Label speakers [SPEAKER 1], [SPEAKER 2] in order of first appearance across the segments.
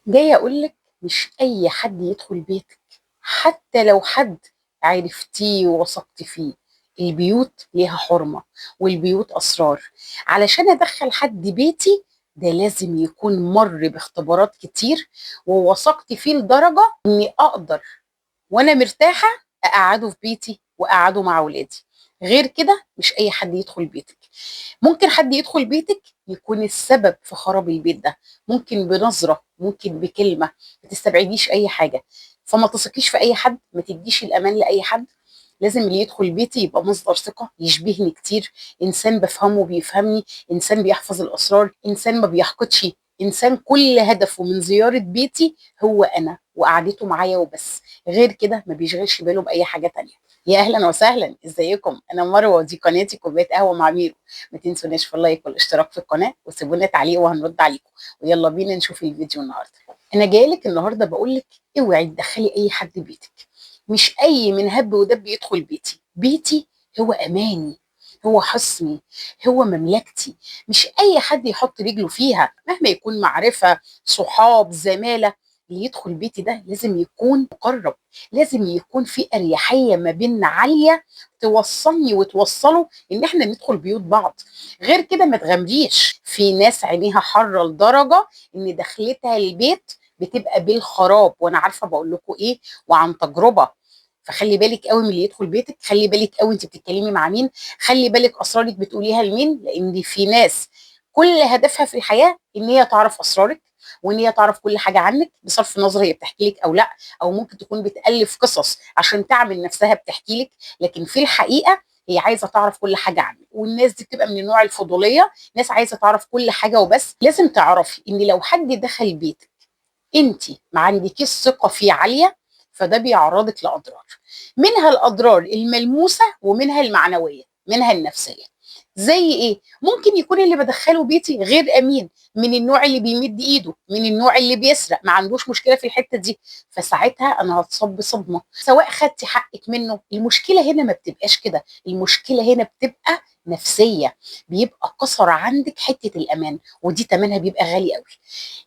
[SPEAKER 1] جاية أقولك مش أي حد يدخل بيتك، حتى لو حد عرفتيه ووثقتي فيه. البيوت ليها حرمة، والبيوت أسرار. علشان أدخل حد بيتي ده لازم يكون مر باختبارات كتير، ووثقت فيه لدرجة إني أقدر وأنا مرتاحة أقعده في بيتي وأقعده مع أولادي. غير كده مش أي حد يدخل بيتك. ممكن حد يدخل بيتك يكون السبب في خراب البيت ده، ممكن بنظرة، ممكن بكلمة. ما تستبعديش أي حاجة، فما تثقيش في أي حد، ما تديش الأمان لأي حد. لازم اللي يدخل بيتي يبقى مصدر ثقة، يشبهني كتير، إنسان بفهمه وبيفهمني، إنسان بيحفظ الأسرار، إنسان ما بيحقدش، إنسان كل هدفه من زيارة بيتي هو أنا وقعدته معايا وبس. غير كده ما بيشغلش باله بأي حاجة تانية. يا أهلا وسهلا، ازيكم؟ أنا مروة ودي قناتي كوباية قهوة مع ميرو. ما تنسوناش في اللايك والاشتراك في القناة، وسيبوا لنا تعليق وهنرد عليكم. ويلا بينا نشوف الفيديو النهارده. انا جايه لك النهارده بقول لك اوعي تدخلي اي حد بيتك. مش اي من هب ودب يدخل بيتي. بيتي هو اماني، هو حصني، هو مملكتي. مش اي حد يحط رجله فيها مهما يكون معرفة، صحاب، زمالة. اللي يدخل بيتي ده لازم يكون مقرب، لازم يكون في اريحية ما بيننا عالية توصلني وتوصله ان احنا ندخل بيوت بعض. غير كده ما تغامريش. في ناس عينيها حاره لدرجه ان دخلتها البيت بتبقى بالخراب، وانا عارفه بقول لكم ايه وعن تجربه. فخلي بالك قوي من اللي يدخل بيتك، خلي بالك قوي انت بتتكلمي مع مين، خلي بالك اسرارك بتقوليها لمين، لان في ناس كل هدفها في الحياه ان هي تعرف اسرارك، وان هي تعرف كل حاجه عنك بصرف النظر هي بتحكي لك او لا. او ممكن تكون بتالف قصص عشان تعمل نفسها بتحكي لك، لكن في الحقيقه هي عايزه تعرف كل حاجه عنك. والناس دي بتبقى من النوع الفضوليه، ناس عايزه تعرف كل حاجه وبس. لازم تعرفي ان لو حد دخل بيتك انت ما عندكيش ثقه فيه عاليه، فده بيعرضك لاضرار. منها الاضرار الملموسه، ومنها المعنويه، منها النفسيه. زي ايه؟ ممكن يكون اللي بدخله بيتي غير امين، من النوع اللي بيمد ايده، من النوع اللي بيسرق، ما عندوش مشكله في الحته دي. فساعتها انا هتصاب بصدمه سواء خدتي حقك منه. المشكله هنا ما بتبقاش كده، المشكله هنا بتبقى نفسيه، بيبقى كسر عندك حته الامان، ودي تمنها بيبقى غالي قوي.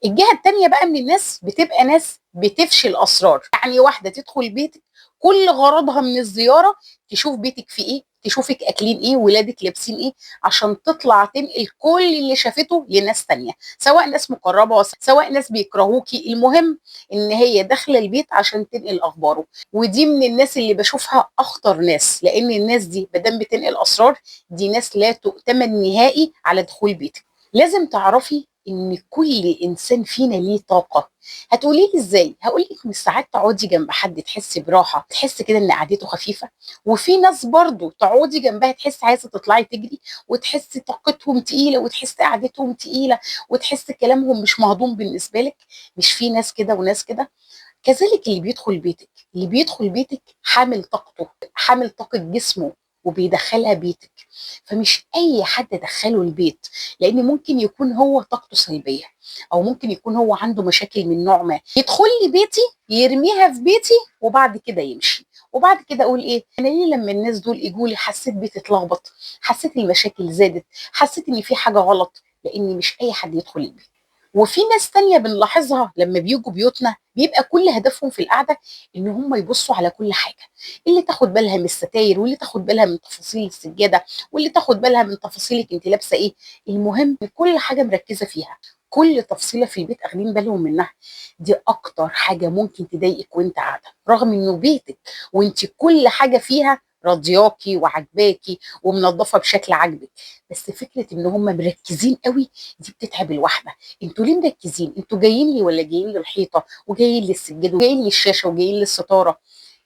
[SPEAKER 1] الجهه التانيه بقى من الناس بتبقى ناس بتفشي الاسرار. يعني واحده تدخل بيتك كل غرضها من الزياره تشوف بيتك فيه ايه، تشوفك اكلين ايه، ولادك لابسين ايه، عشان تطلع تنقل كل اللي شافته لناس تانية، سواء ناس مقربه سواء ناس بيكرهوكي. المهم ان هي داخله البيت عشان تنقل اخباره. ودي من الناس اللي بشوفها اخطر ناس، لان الناس دي مادام بتنقل اسرار، دي ناس لا تؤتمن نهائي على دخول بيتك. لازم تعرفي ان كل انسان فينا ليه طاقه. هتقولي لي ازاي؟ هقول لك، مش ساعات تقعدي جنب حد تحسي براحه، تحسي كده ان قعدته خفيفه، وفي ناس برضو تقعدي جنبها تحسي عايزه تطلعي تجري، وتحسي طاقتهم تقيله، وتحسي قعدتهم تقيله، وتحسي كلامهم مش مهضوم بالنسبه لك. مش في ناس كده وناس كده؟ كذلك اللي بيدخل بيتك، اللي بيدخل بيتك حامل طاقته، حامل طاقة جسمه، وبيدخلها بيتك. فمش أي حد دخله البيت، لأن ممكن يكون هو طاقته سلبية، أو ممكن يكون هو عنده مشاكل من نوع ما، يدخل لي بيتي يرميها في بيتي وبعد كده يمشي. وبعد كده اقول ايه؟ انا ليه لما الناس دول اجوا لي حسيت بيتي اتلخبط، حسيت المشاكل زادت، حسيت ان في حاجه غلط؟ لان مش اي حد يدخل البيت. وفي ناس تانية بنلاحظها لما بيجوا بيوتنا بيبقى كل هدفهم في القعدة ان هم يبصوا على كل حاجة، اللي تاخد بالها من الستاير، واللي تاخد بالها من تفاصيل السجادة، واللي تاخد بالها من تفاصيلك انت لابسة ايه. المهم إن كل حاجة مركزة فيها، كل تفصيلة في البيت اخدين بالهم منها. دي اكتر حاجة ممكن تضايقك وانت قاعدة، رغم انه بيتك وانت كل حاجة فيها راضياكي وعجباكي ومنظفة بشكل عاجبك. بس فكرة ان هم مركزين قوي دي بتتعب الواحدة. انتوا ليه مركزين؟ انتوا جايين لي ولا جايين للحيطه وجايين للسجاد وجايين للشاشه وجايين للستاره؟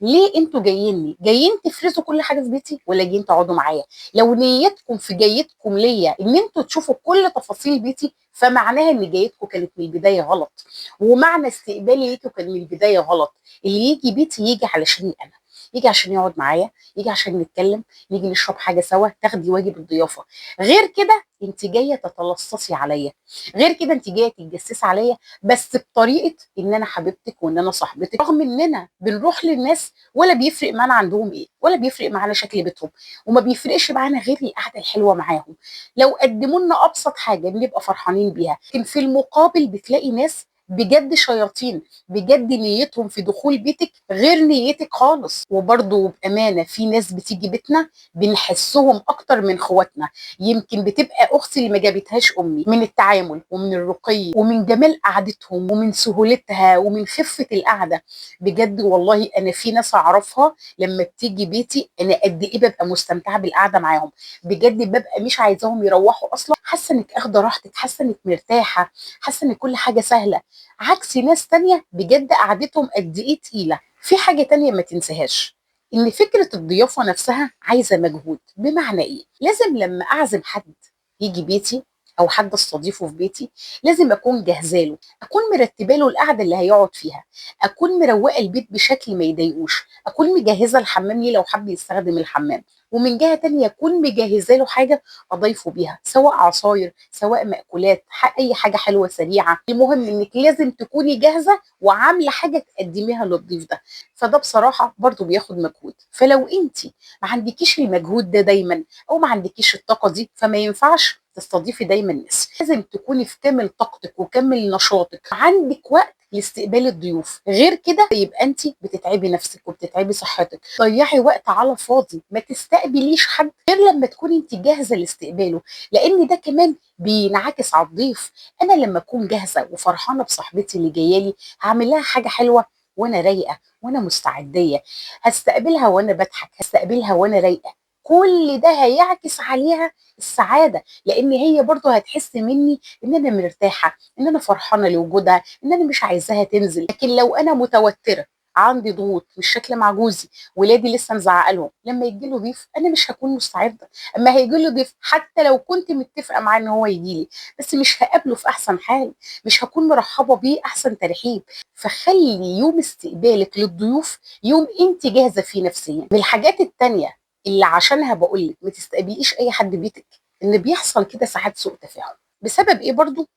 [SPEAKER 1] ليه انتوا جايين لي؟ جايين تفرزوا كل حاجه في بيتي، ولا جايين تقعدوا معايا؟ لو نيتكم في جايتكم ليا ان انتوا تشوفوا كل تفاصيل بيتي، فمعناها ان جايتكم كانت من البدايه غلط، ومعنى استقبالي ليكم كان من البدايه غلط. اللي يجي بيتي يجي علشاني انا، يجي عشان يقعد معايا، يجي عشان نتكلم، نيجي نشرب حاجه سوا، تاخدي واجب الضيافه. غير كده انت جايه تتلصصي عليا، غير كده انت جايه تتجسسي عليا، بس بطريقه ان انا حبيبتك وان انا صاحبتك. رغم اننا بنروح للناس ولا بيفرق معانا عندهم ايه، ولا بيفرق معانا شكل بيتهم، وما بيفرقش معانا غير القعده الحلوه معاهم. لو قدموا لنا ابسط حاجه بنبقى فرحانين بيها، لكن في المقابل بتلاقي ناس بجد شياطين، بجد نيتهم في دخول بيتك غير نيتك خالص. وبرضه بامانه في ناس بتيجي بيتنا بنحسهم اكتر من اخواتنا، يمكن بتبقى اختي اللي ما جابتهاش امي، من التعامل ومن الرقي ومن جمال قعدتهم ومن سهولتها ومن خفه القعده. بجد والله انا في ناس اعرفها لما بتيجي بيتي انا قد ايه ببقى مستمتعه بالقعده معاهم، بجد ببقى مش عايزاهم يروحوا اصلا، حاسه انك اخده راحتك، حاسه انك مرتاحه، حاسه ان كل حاجه سهله. عكس ناس تانية بجد قعدتهم قد ايه تقيله. في حاجه تانية ما تنساهاش، ان فكره الضيافه نفسها عايزه مجهود. بمعنى ايه؟ لازم لما اعزم حد يجي بيتي او حد استضيفه في بيتي لازم اكون جاهزه له، اكون مرتبه له القعده اللي هيقعد فيها، اكون مروقه البيت بشكل ما يضايقوش، اكون مجهزه الحمام ليه لو حب يستخدم الحمام، ومن جهه تانية اكون مجهزه له حاجه اضيفه بيها، سواء عصاير سواء مأكولات، اي حاجه حلوه سريعه. المهم انك لازم تكوني جاهزه وعامله حاجه تقدميها للضيف ده. فده بصراحه برضو بياخد مجهود. فلو انت ما عندكيش المجهود ده دايما او ما عندكيش الطاقه دي فما ينفعش تستضيفي دايما ناس، لازم تكوني في كامل طاقتك وكامل نشاطك، عندك وقت لاستقبال الضيوف. غير كده يبقى انت بتتعبي نفسك وبتتعبي صحتك، ضيعي وقت على الفاضي. ما تستقبليش حد غير لما تكوني انت جاهزه لاستقباله، لان ده كمان بينعكس على الضيف. انا لما اكون جاهزه وفرحانه بصاحبتي اللي جايه لي هعمل لها حاجه حلوه وانا رايقه وانا مستعديه، هستقبلها وانا بضحك، هستقبلها وانا رايقه. كل ده هيعكس عليها السعاده، لان هي برضو هتحس مني ان انا مرتاحه، ان انا فرحانه لوجودها، ان انا مش عايزاها تنزل. لكن لو انا متوتره، عندي ضغوط، مش شكل مع جوزي، ولادي لسه مزعقه لهم، لما يجي له ضيف انا مش هكون مستعده. اما هيجي له ضيف حتى لو كنت متفقه معاه ان هو يجي لي، بس مش هقابله في احسن حال، مش هكون مرحبه بيه احسن ترحيب. فخلي يوم استقبالك للضيوف يوم انت جاهزه فيه نفسيا. من الحاجات التانيه اللي عشانها بقول لك ما تستقبليش اي حد بيتك، ان بيحصل كده ساعات سوء تفاهم. بسبب ايه برضو؟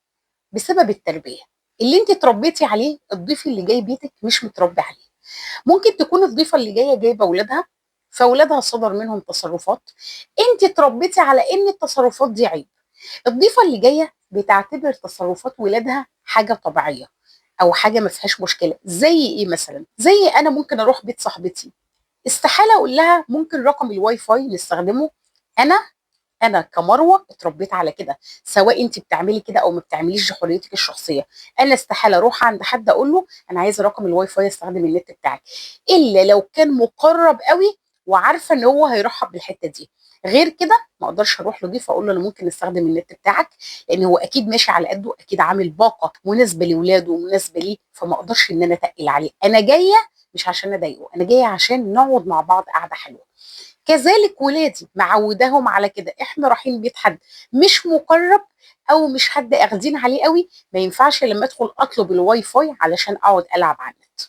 [SPEAKER 1] بسبب التربيه اللي انت اتربيتي عليه. الضيف اللي جاي بيتك مش متربي عليه. ممكن تكون الضيفه اللي جايه جايبه اولادها، فاولادها صدر منهم تصرفات انت اتربيتي على ان التصرفات دي عيب. الضيفه اللي جايه بتعتبر تصرفات ولادها حاجه طبيعيه او حاجه ما فيهاش مشكله. زي ايه مثلا؟ زي انا ممكن اروح بيت صاحبتي، استحاله اقول لها ممكن رقم الواي فاي نستخدمه. انا كمروه اتربيت على كده، سواء انت بتعملي كده او ما بتعمليش، دي حريتك الشخصيه. انا استحاله اروح عند حد اقول له انا عايزه رقم الواي فاي استخدم النت بتاعك، الا لو كان مقرب قوي وعارفه ان هو هيرحب بالحته دي. غير كده ما اقدرش اروح لضيف اقول له انا ممكن استخدم النت بتاعك، لان هو اكيد ماشي على قده، اكيد عامل باقه مناسبه لاولاده ومناسبه ليه، فما اقدرش ان انا اتقل عليه. انا جايه مش عشان اضايقه، انا جايه عشان نقعد مع بعض قعده حلوه. كذلك ولادي معوداهم على كده، احنا رايحين بيت حد مش مقرب او مش حد اخدين عليه قوي، ما ينفعش لما ادخل اطلب الواي فاي علشان اقعد العب على النت.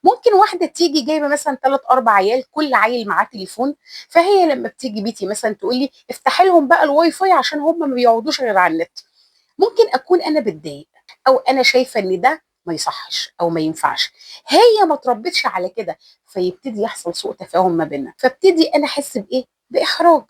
[SPEAKER 1] ممكن واحده تيجي جايبه مثلا 3 4 عيال، كل عيل معاه تليفون، فهي لما بتيجي بيتي مثلا تقول لي افتحي لهم بقى الواي فاي عشان هم ما بيقعدوش غير على النت. ممكن اكون انا بتضايق او انا شايفه ان ده ما يصحش او ما ينفعش، هي ما تربتش على كده، فيبتدي يحصل سوء تفاهم ما بيننا، فابتدي انا احس بايه؟ باحراج.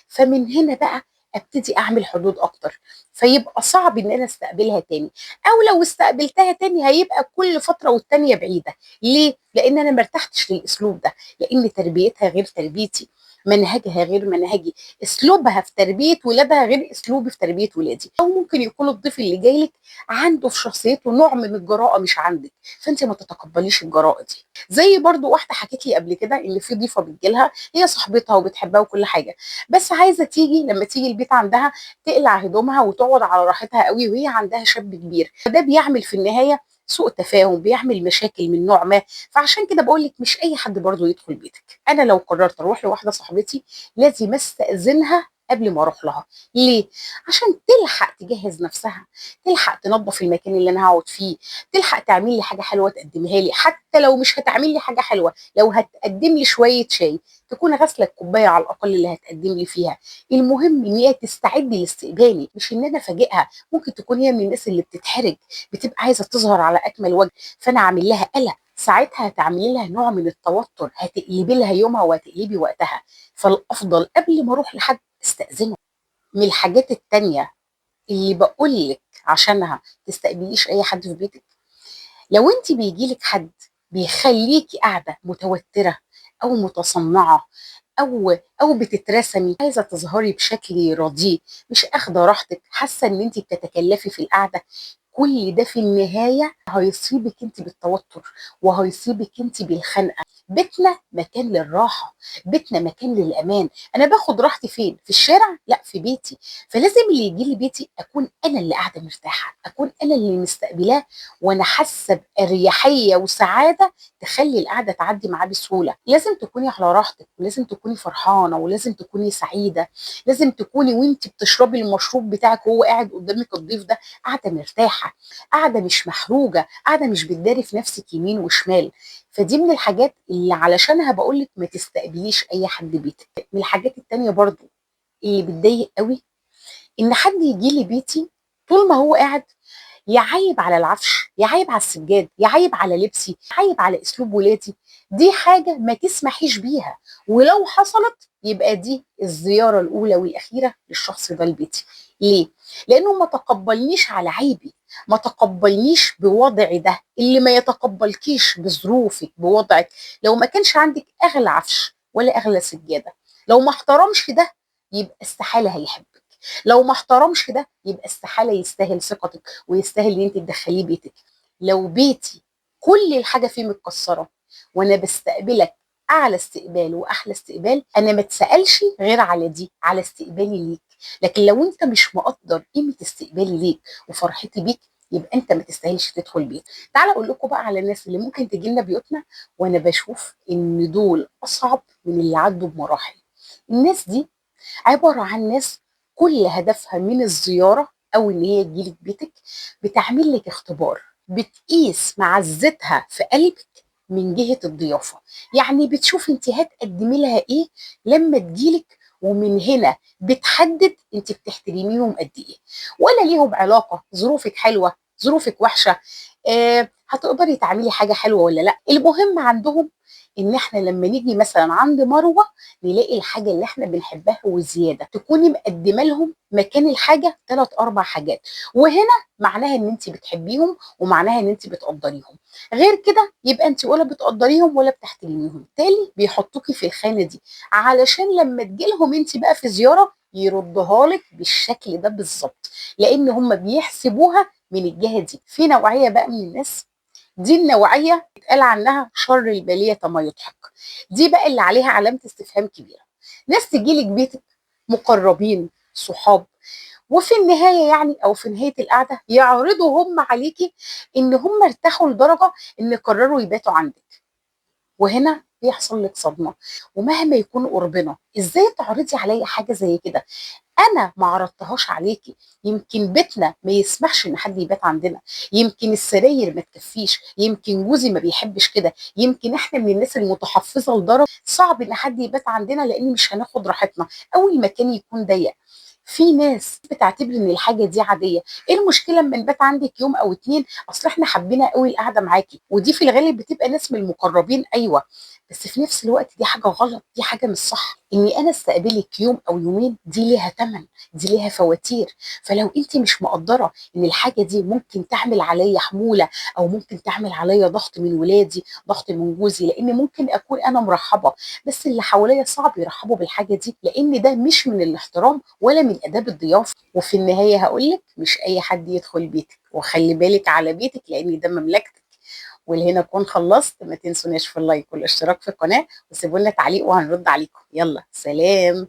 [SPEAKER 1] فمن هنا بقى ابتدي اعمل حدود اكتر، فيبقى صعب ان انا استقبلها تاني، او لو استقبلتها تاني هيبقى كل فتره والتانيه بعيده. ليه؟ لان انا ما ارتحتش للاسلوب ده، لان تربيتها غير تربيتي، منهجها غير منهجي، اسلوبها في تربيه ولادها غير اسلوبي في تربيه ولادي. او ممكن يكون الضيف اللي جاي لك عنده في شخصيته نوع من الجراءه مش عندك، فانت ما تتقبليش الجراءه دي. زي برضو واحده حكت لي قبل كده ان في ضيفه بتجي لها، هي صاحبتها وبتحبها وكل حاجه، بس عايزه تيجي لما تيجي البيت عندها تقلع هدومها وتقعد على راحتها قوي وهي عندها شاب كبير، فده بيعمل في النهايه سوء تفاهم، بيعمل مشاكل من نوع ما. فعشان كده بقول لك مش اي حد برضو يدخل بيتك. انا لو قررت اروح لواحده صاحبتي لازم استاذنها قبل ما اروح لها. ليه؟ عشان تلحق تجهز نفسها، تلحق تنظف المكان اللي انا هقعد فيه، تلحق تعمل لي حاجه حلوه تقدمها لي، حتى لو مش هتعمل لي حاجه حلوه، لو هتقدم لي شويه شاي تكون غاسله الكوبايه على الاقل اللي هتقدم لي فيها. المهم ان هي تستعد لاستقبالي، مش ان انا افاجئها. ممكن تكون هي من الناس اللي بتتحرج، بتبقى عايزه تظهر على اكمل وجه، فانا اعمل لها قلق، ساعتها هتعملي لها نوع من التوتر، هتقلبي لها يومها وهتقلبي وقتها. فالافضل قبل ما اروح لحد استاذنه. من الحاجات التانيه اللي بقول لك عشانها تستقبليش اي حد في بيتك، لو انت بيجيلك حد بيخليكي قاعده متوتره او متصنعه او بتترسمي، عايزه تظهري بشكل رديء، مش اخده راحتك، حاسه ان انت بتتكلفي في القعده، كل ده في النهايه هيصيبك انت بالتوتر وهيصيبك انت بالخنقه. بيتنا مكان للراحه، بيتنا مكان للامان. انا باخد راحتي فين؟ في الشارع؟ لا، في بيتي. فلازم اللي يجي لي بيتي اكون انا اللي قاعده مرتاحه، اكون انا اللي مستقبلاه وانا حاسه باريحيه وسعاده تخلي القعده تعدي معاه بسهوله. لازم تكوني على راحتك، ولازم تكوني فرحانه، ولازم تكوني سعيده. لازم تكوني وانت بتشربي المشروب بتاعك وهو قاعد قدامك الضيف ده قاعده مرتاحه، قاعده مش محروجه، قاعده مش بتداري في نفسك يمين وشمال. فدي من الحاجات اللي علشانها بقول لك ما تستقبليش اي حد بيتك. من الحاجات التانيه برضو اللي بتضايق قوي ان حد يجي لي بيتي طول ما هو قاعد يعيب على العفش، يعيب على السجاد، يعيب على لبسي، يعيب على اسلوب ولادي. دي حاجه ما تسمحيش بيها، ولو حصلت يبقى دي الزياره الاولى والاخيره للشخص ده لبيتي. ليه؟ لانه ما تقبلنيش على عيبي، ما تقبلنيش بوضعي ده. اللي ما يتقبلكيش بظروفك بوضعك، لو ما كانش عندك اغلى عفش ولا اغلى سجاده، لو ما احترمش ده يبقى استحاله هيحبك. لو ما احترمش ده يبقى استحاله يستاهل ثقتك ويستاهل ان انت تدخليه بيتك. لو بيتي كل الحاجه فيه متكسره وانا بستقبلك اعلى استقبال واحلى استقبال، انا ما اتسالش غير على دي، على استقبالي ليك. لكن لو انت مش مقدر قيمه استقبالي ليك وفرحتي بيك، يبقى انت ما تستاهلش تدخل بيت. تعال اقول لكم بقى على الناس اللي ممكن تجي لنا بيوتنا وانا بشوف ان دول اصعب من اللي عدوا بمراحل. الناس دي عبارة عن ناس كل هدفها من الزيارة أو إن هي تجيلك بيتك بتعمل لك اختبار، بتقيس معزتها في قلبك من جهة الضيافة. يعني بتشوف انت هتقدمي لها ايه لما تجيلك، ومن هنا بتحدد انت بتحترميهم قد ايه. ولا ليهم علاقة ظروفك حلوة ظروفك وحشة، هتقدري تعملي حاجة حلوة ولا لا. المهم عندهم ان احنا لما نيجي مثلا عند مروة نلاقي الحاجه اللي احنا بنحبها وزياده، تكوني مقدمه لهم مكان الحاجه ثلاث اربع حاجات، وهنا معناها ان انت بتحبيهم ومعناها ان انت بتقدريهم. غير كده يبقى انت ولا بتقدريهم ولا بتحترميهم، بالتالي بيحطوكي في الخانه دي علشان لما تجيلهم انت بقى في زياره يردها لك بالشكل ده بالظبط، لان هم بيحسبوها من الجهه دي. في نوعيه بقى من الناس، دي النوعيه اتقال عنها شر البليه ما يضحك. دي بقى اللي عليها علامه استفهام كبيره. ناس تجيلك بيتك مقربين صحاب، وفي النهايه يعني او في نهايه القعده يعرضوا هم عليكي ان هم ارتاحوا لدرجه ان قرروا يباتوا عندك، وهنا بيحصل لك صدمه. ومهما يكون قربنا، ازاي تعرضي عليا حاجه زي كده؟ انا ما عرضتهاش عليكي. يمكن بيتنا ما يسمحش ان حد يبات عندنا، يمكن السراير ما تكفيش، يمكن جوزي ما بيحبش كده، يمكن احنا من الناس المتحفظه لدرجه صعب ان حد يبات عندنا لان مش هناخد راحتنا او المكان يكون ضيق. في ناس بتعتبر ان الحاجه دي عاديه. ايه المشكله اما نبات عندك يوم او اتنين؟ اصل احنا حابين قوي القعده معاكي. ودي في الغالب بتبقى ناس من المقربين، ايوه، بس في نفس الوقت دي حاجه غلط، دي حاجه مش صح. اني انا استقبلك يوم او يومين دي ليها ثمن، دي ليها فواتير. فلو انت مش مقدره ان الحاجه دي ممكن تعمل عليا حموله او ممكن تعمل عليا ضغط من ولادي، ضغط من جوزي، لان ممكن اكون انا مرحبه بس اللي حواليا صعب يرحبوا بالحاجه دي، لان ده مش من الاحترام ولا من اداب الضيافه. وفي النهايه هقول لك مش اي حد يدخل بيتك، وخلي بالك على بيتك لان ده مملكتك. ولهنا اكون خلصت. ما تنسوناش في اللايك والاشتراك في القناه، وسيبوا لنا تعليق وهنرد عليكم. يلا سلام.